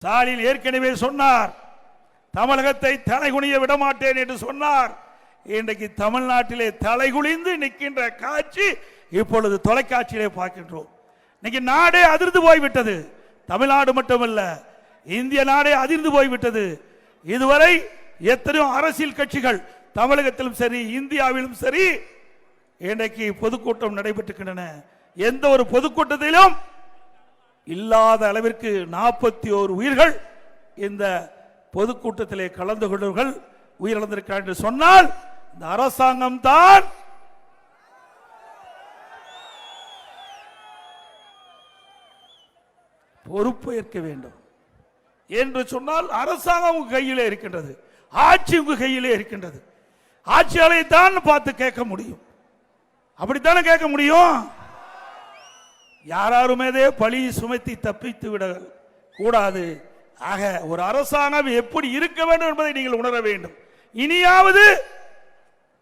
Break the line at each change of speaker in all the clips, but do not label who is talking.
ஸ்டாலின் ஏற்கனவே சொன்னார், தமிழகத்தை தலைகுனிய விடமாட்டேன் என்று சொன்னார். இன்றைக்கு தமிழ்நாட்டிலே தலைகுனிந்து நிற்கின்ற காட்சி இப்பொழுது தொலைக்காட்சியிலே பார்க்கின்றோம். இன்னைக்கு நாடே அதிர்ந்து போய்விட்டது. தமிழ்நாடு மட்டுமல்ல, இந்திய நாடே அதிர்ந்து போய்விட்டது. இதுவரை எத்தனையோ அரசியல் கட்சிகள் தமிழகத்திலும் சரி இந்தியாவிலும் சரி இன்றைக்கு பொதுக்கூட்டம் நடைபெற்றுகின்றன. எந்த ஒரு பொதுக்கூட்டத்திலும் இல்லாத அளவிற்கு 41 உயிர்கள் இந்த பொதுக்கூட்டத்திலே கலந்து கொண்டவர்கள் உயிரிழந்திருக்கிறார் என்று சொன்னால் இந்த அரசாங்கம் தான் பொறுப்பேற்க வேண்டும் என்று சொன்னால் அரசாங்கம் உங்க கையிலே இருக்கின்றது, ஆட்சி உங்க கையிலே இருக்கின்றது. ஆட்சியாளரை தான் பார்த்து கேட்க முடியும், அப்படித்தானே கேட்க முடியும். யாருமே பழி சுமத்தி தப்பித்து விட கூடாது. ஆக ஒரு அரசாங்கம் எப்படி இருக்க வேண்டும் என்பதை நீங்கள் உணர வேண்டும். இனியாவது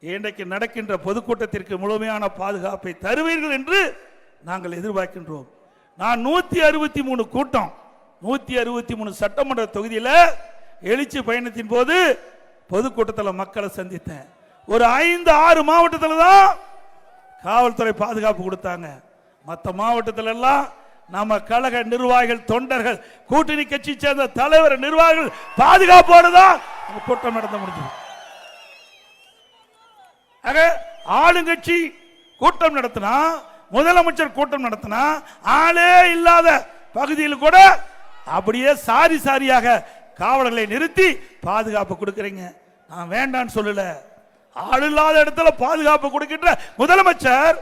இன்றைக்கு நடக்கின்ற பொதுக்கூட்டத்திற்கு முழுமையான பாதுகாப்பை தருவீர்கள் என்று நாங்கள் எதிர்பார்க்கின்றோம். நான் 163 கூட்டம் 163 சட்டமன்ற தொகுதியில் எழுச்சி பயணத்தின் போது பொதுக்கூட்டத்தில் மக்களை சந்தித்தேன். ஒரு 5-6 மாவட்டத்தில் தான் காவல்துறை பாதுகாப்பு கொடுத்தாங்க. மற்ற மாவட்டத்தில் எல்லாம் நம்ம கழக நிர்வாகிகள், தொண்டர்கள், கூட்டணி கட்சி சேர்ந்த தலைவர், நிர்வாகிகள் பாதுகாப்போடு தான் கூட்டம் நடத்த முடிஞ்சது. ஆக ஆளுங்கட்சி கூட்டம் நடத்தினா, முதலமைச்சர் கூட்டம் நடத்தினா, ஆளே இல்லாத பகுதியில் கூட அப்படியே சாரி சாரியாக காவலர்களை நிறுத்தி பாதுகாப்பு கொடுக்கிறீங்க. நான் வேண்டான்னு சொல்லல. ஆள் இல்லாத இடத்துல பாதுகாப்பு கொடுக்கின்ற முதலமைச்சர்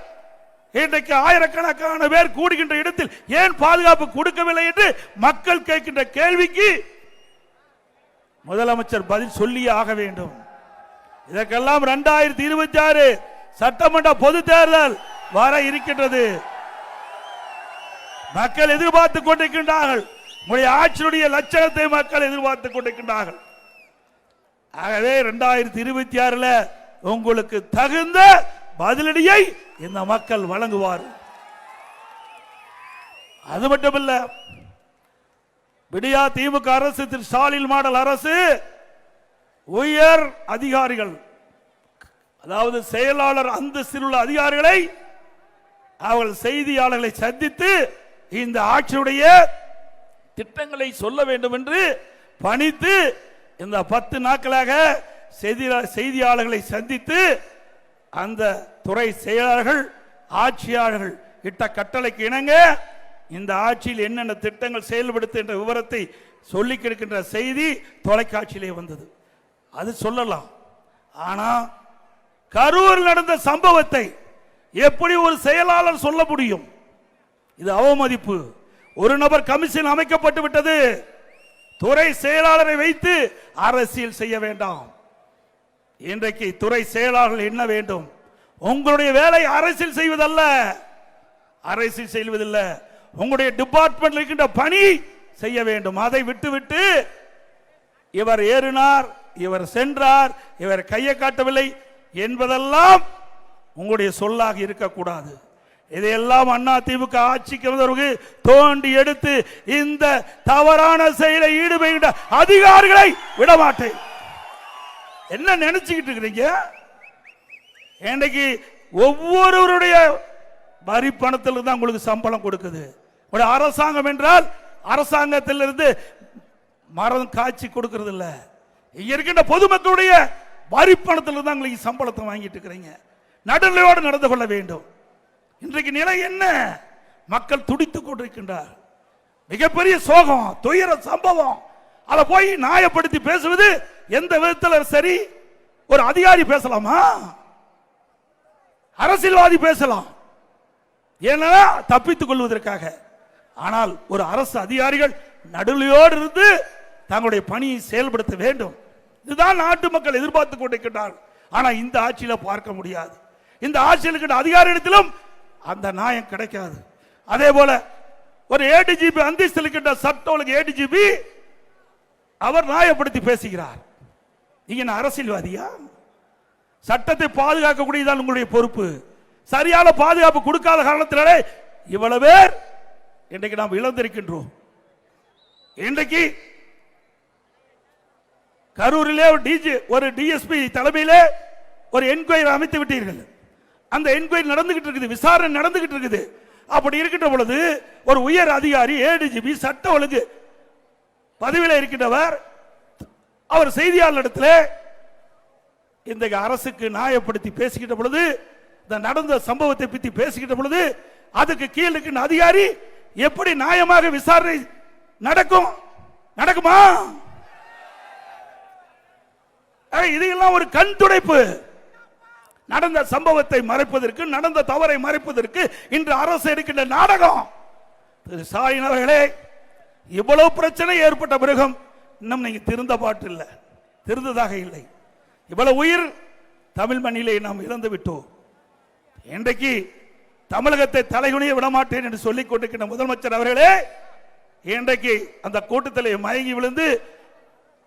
இன்றைக்கு ஆயிரக்கணக்கான பேர் கூடுகின்ற இடத்தில் ஏன் பாதுகாப்பு கொடுக்கவில்லை என்று மக்கள் கேட்கின்ற கேள்விக்கு முதலமைச்சர் பதில் சொல்லியே ஆக வேண்டும். இதற்கெல்லாம் 2026 சட்டமன்ற பொது தேர்தல் வர இருக்கின்றது. மக்கள் எதிர்பார்த்துக் கொண்டிருக்கின்றார்கள். உங்களுடைய ஆட்சியுடைய லட்சணத்தை மக்கள் எதிர்பார்த்துக் கொண்டிருக்கின்றார்கள். ஆகவே 2026 உங்களுக்கு தகுந்த பதிலடியை இந்த மக்கள் வழங்குவார். அது மட்டுமல்ல, விடியா திமுக அரசு, திரு ஸ்டாலின் மாடல் அரசு உயர் அதிகாரிகள், அதாவது செயலாளர் அந்தஸ்தில் உள்ள அதிகாரிகளை அவர்கள் செய்தியாளர்களை சந்தித்து இந்த ஆட்சியுடைய திட்டங்களை சொல்ல வேண்டும் என்று பணித்து இந்த 10 நாட்களாக செய்தியாளர்களை சந்தித்து அந்த துறை செயலாளர்கள், ஆட்சியாளர்கள் இட்ட கட்டளைக்கு இணங்க இந்த ஆட்சியில் என்னென்ன திட்டங்கள் செயல்படுத்துகின்ற விவரத்தை சொல்லிக் கொடுக்கின்ற செய்தி தொலைக்காட்சியிலே வந்தது. அது சொல்லலாம். ஆனா கரூர் நடந்த சம்பவத்தை எப்படி ஒரு செயலாளர் சொல்ல முடியும்? இது அவமதிப்பு. ஒரு நபர் கமிஷன் அமைக்கப்பட்டு விட்டது. துறை செயலாளரை வைத்து அரசியல் செய்ய வேண்டாம். இன்றைக்கு துறை செயலாளர்கள் என்ன வேண்டும்? உங்களுடைய வேலை அரசியல் செய்வதல்ல, அரசியல் செய்வதில்ல. உங்களுடைய டிபார்ட்மெண்ட் இருக்கின்ற பணி செய்ய வேண்டும். அதை விட்டுவிட்டு இவர் ஏறினார், இவர் சென்றார், இவர் கையை காட்டவில்லை என்பதெல்லாம் உங்களுடைய சொல்லாக இருக்கக்கூடாது. இதையெல்லாம் அண்ணா திமுக ஆட்சிக்கு வந்தவர்கள் தோண்டி எடுத்து இந்த தவறான செயலை ஈடுபடுகின்ற அதிகாரிகளை விடமாட்டேன். என்ன நினைச்சுக்கிட்டு இருக்கிறீங்க? இன்றைக்கு ஒவ்வொருவருடைய வரி பணத்தில் தான் உங்களுக்கு சம்பளம் கொடுக்குது. அரசாங்கம் என்றால் அரசாங்கத்திலிருந்து மரம் காட்சி கொடுக்கிறது இல்ல. இங்க இருக்கின்ற பொதுமக்களுடைய வரி பணத்தில் தான் உங்களுக்கு சம்பளத்தை வாங்கிட்டு இருக்கிறீங்க. நடுநிலையோடு நடந்து கொள்ள வேண்டும். இன்றைக்கு நிலை என்ன? மக்கள் துடித்துக் கொண்டிருக்கின்றார். மிகப்பெரிய சோகம், துயர சம்பவம். அதை போய் நியாயப்படுத்தி பேசுவது எந்த விதத்தில் சரி? ஒரு அதிகாரி பேசலாமா? அரசியல்வாதி பேசலாம், ஏன்னா தப்பித்துக் கொள்வதற்காக. ஆனால் ஒரு அரசு அதிகாரிகள் நடுநிலையோடு இருந்து தங்களுடைய பணியை செயல்படுத்த வேண்டும். இதுதான் நாட்டு மக்கள் எதிர்பார்த்துக் கொண்டிருக்கின்றார்கள். ஆனா இந்த ஆட்சியில பார்க்க முடியாது. இந்த ஆட்சியில் இருக்கின்ற அதிகாரியிடத்திலும் அந்த நியாயம் கிடைக்காது. அதே போல ஒரு ஏடிஜிபி அந்தஸ்தில் இருக்கின்ற சட்ட ஒழுங்கு ஏடிஜிபி அவர் நியாயப்படுத்தி பேசுகிறார். நீங்க அரசியல்வாதியா? சட்டத்தை பாதுகாக்கக்கூடியதான் உங்களுடைய பொறுப்பு. சரியான பாதுகாப்பு கொடுக்காத காரணத்தினாலே இவ்வளவு பேர் இன்றைக்கு நாம் இழந்திருக்கின்றோம். இன்றைக்கு கரூரிலே ஒரு டிஎஸ்பி தலைமையில ஒரு என்கொயரி அமைத்து விட்டீர்கள். அந்த என்கொயரி நடந்துகிட்டு இருக்குது, விசாரணை நடந்துகிட்டு இருக்குது. அப்படி இருக்கின்ற பொழுது ஒரு உயர் அதிகாரி ஏடிஜிபி சட்ட ஒழுங்கு பதவியில் இருக்கின்றவர் அவர் செய்தியாளரிடத்தில் இந்த அரசுக்கு நியாயப்படுத்தி பேசுகின்ற பொழுது, இந்த நடந்த சம்பவத்தை பற்றி பேசுகின்ற பொழுது, அதுக்கு கீழ் இருக்கின்ற அதிகாரி எப்படி நியாயமாக விசாரணை நடக்குமா? இதெல்லாம் ஒரு கண் துடைப்பு. நடந்த சம்பவத்தை மறைப்பதற்கு, நடந்த தவறை மறைப்பதற்கு இன்று அரசு எடுக்கின்ற நாடகம். திரு ஸ்டாலின் அவர்களே, இவ்வளவு பிரச்சனை ஏற்பட்ட பிறகும் இன்னும் நீங்க திருந்த பாட்டு இல்லை, திருந்ததாக இல்லை. இவ்வளவு உயிர் தமிழ் மண்ணிலே நாம் இழந்து விட்டோம். இன்றைக்கு தமிழகத்தை தலைகுனிய விடமாட்டேன் என்று சொல்லிக் கொண்டிருக்கின்ற முதலமைச்சர் அவர்களே, இன்றைக்கு அந்த கூட்டத்திலே மயங்கி விழுந்து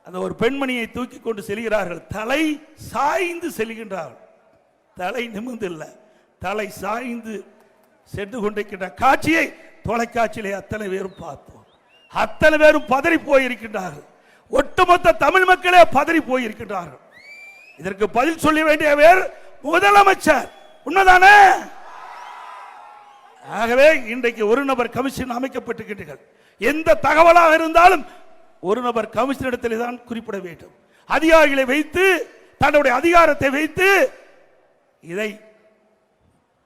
அந்த ஒரு பெண்மணியை தூக்கி கொண்டு செல்கிறார்கள். தலை சாய்ந்து செல்கின்றார்கள். தலை நிமிர்ந்து இல்ல, தலை சாய்ந்து சென்று கொண்டிருக்கின்ற காட்சியை தொலைக்காட்சியிலே அத்தனை பேரும் பார்த்தோம். அத்தனை பேரும் பதறி போயிருக்கின்றார்கள். ஒட்டுமொத்த தமிழ் மக்களே பதறி போயிருக்கின்றார்கள். இதற்கு பதில் சொல்ல வேண்டியவர் முதலமைச்சர். உண்மைதானே? ஆகவே இன்றைக்கு ஒரு நபர் கமிஷன் அமைக்கப்பட்டிருக்கின்றீர்கள். எந்த தகவலாக இருந்தாலும் ஒரு நபர் கமிஷன் இடத்திலே தான் குறிப்பிட வேண்டும். அதிகாரிகளை வைத்து, தன்னுடைய அதிகாரத்தை வைத்து இதை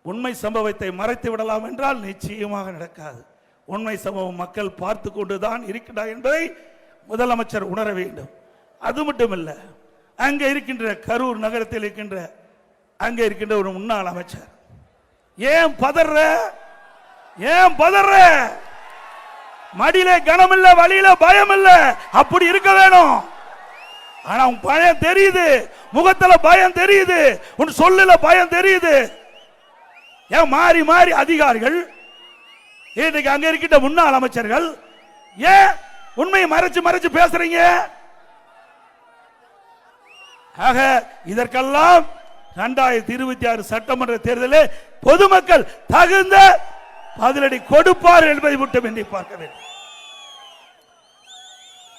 உண்மை சம்பவத்தை மறைத்து விடலாம் என்றால் நிச்சயமாக நடக்காது. உண்மை சம்பவம் மக்கள் பார்த்து கொண்டுதான் இருக்கிறார் என்பதை முதலமைச்சர் உணர வேண்டும். அது மட்டுமல்ல, அங்கே இருக்கின்ற கரூர் நகரத்தில் இருக்கின்ற அங்கே இருக்கின்ற ஒரு முன்னாள் அமைச்சர் ஏன் பதற? மடியில கனம் இல்ல, வழியில பயம் இல்ல. அப்படி இருக்க வேணும். ஆனா உன் பயம் தெரியுது, முகத்துல பயம் தெரியுது, உன் சொல்லுல பயம் தெரியுது. ஏன் மாறி மாறி அதிகாரிகள், இன்னைக்கு அங்க இருக்கின்ற முன்னாள் அமைச்சர்கள் ஏன் உண்மையை மறைச்சு பேசுறீங்க? ஆக இதற்கெல்லாம் 2026 சட்டமன்ற தேர்தலில் பொதுமக்கள் தகுந்த பதிலடி கொடுப்பார் என்பதை மட்டும் எண்ணி பார்க்க வேண்டும்.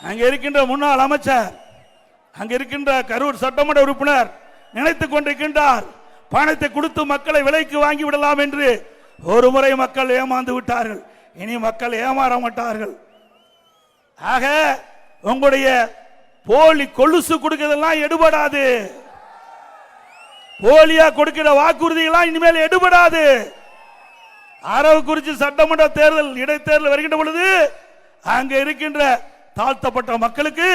அங்க இருக்கின்ற முன்னாள் அமைச்சர், அங்க இருக்கின்ற கரூர் சட்டமன்ற உறுப்பினர் நினைத்துக் கொண்டிருக்கின்றார், பணத்தை கொடுத்து மக்களை விலைக்கு வாங்கி விடலாம் என்று. ஒரு முறை மக்கள் ஏமாந்து விட்டார்கள், இனி மக்கள் ஏமாற மாட்டார்கள். ஆக உங்களுடைய போலி கொலுசு கொடுக்கிறதெல்லாம் எடுபடாது. போலியா கொடுக்கிற வாக்குறுதிகளாம் இனிமேல் எடுபடாது. அரவக்குறிச்சி சட்டமன்ற தேர்தல் இடைத்தேர்தல் வருகின்ற பொழுது அங்க இருக்கின்ற தாழ்த்தப்பட்ட மக்களுக்கு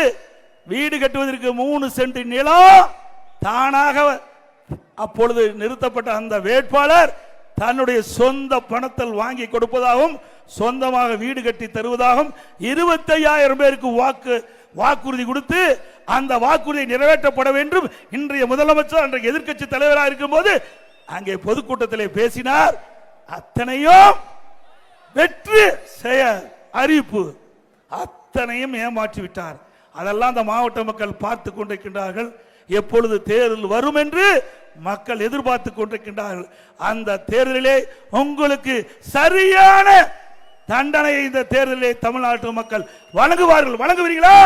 வீடு கட்டுவதற்கு 3 சென்ட் நிலம் தானாக அப்பொழுது நிறுத்தப்பட்ட அந்த வேட்பாளர் தன்னுடைய சொந்த பணத்தில் வாங்கி கொடுப்பதாகவும், சொந்தமாக வீடு கட்டி தருவதாகவும் 25,000 பேருக்கு வாக்குறுதி கொடுத்து அந்த வாக்குறுதி நிறைவேற்றப்பட வேண்டும். இன்றைய முதலமைச்சர் அன்றைய எதிர்க்கட்சி தலைவராக இருக்கும் போது அங்கே பொதுக்கூட்டத்திலே பேசினார். அத்தனையும் வெற்றி செய்ய அறிவிப்பு, அத்தனையும் ஏமாற்றி விட்டார். அதெல்லாம் அந்த மாவட்ட மக்கள் பார்த்து கொண்டிருக்கின்றார்கள். எப்பொழுது தேர்தல் வரும் என்று மக்கள் எதிர்பார்த்து கொண்டிருக்கின்றார்கள். அந்த தேர்தலிலே உங்களுக்கு சரியான தண்டனையை இந்த தேர்தலிலே தமிழ்நாட்டு மக்கள் வழங்குவார்கள். வழங்குவீர்களா?